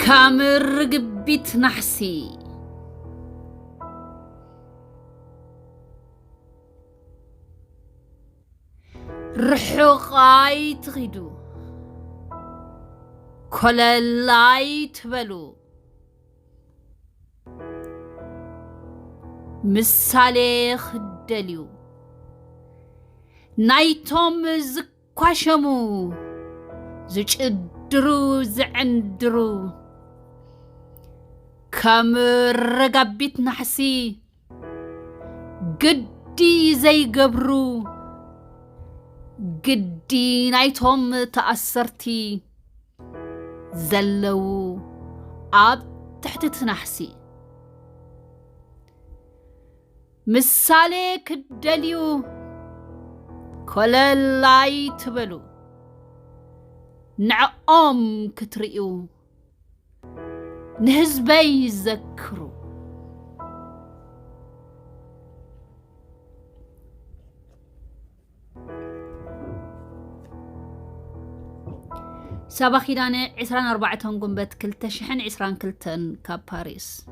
كامر قبيت نحسي رحقاي تغيدو كللاي تبلو مسالي خدليو نايتوم زكواشمو زجدرو زعندرو كامر قبيت نحسي قدي زي قبرو قدي نايتهم تأثرتي زلو عاب تحت تنحسي مسالي كدليو كللاي تبلو نعقام كتريو نهزبي يذكرو سابا خيداني 24 قنبت كلتا شحن 20 كلتن كاب باريس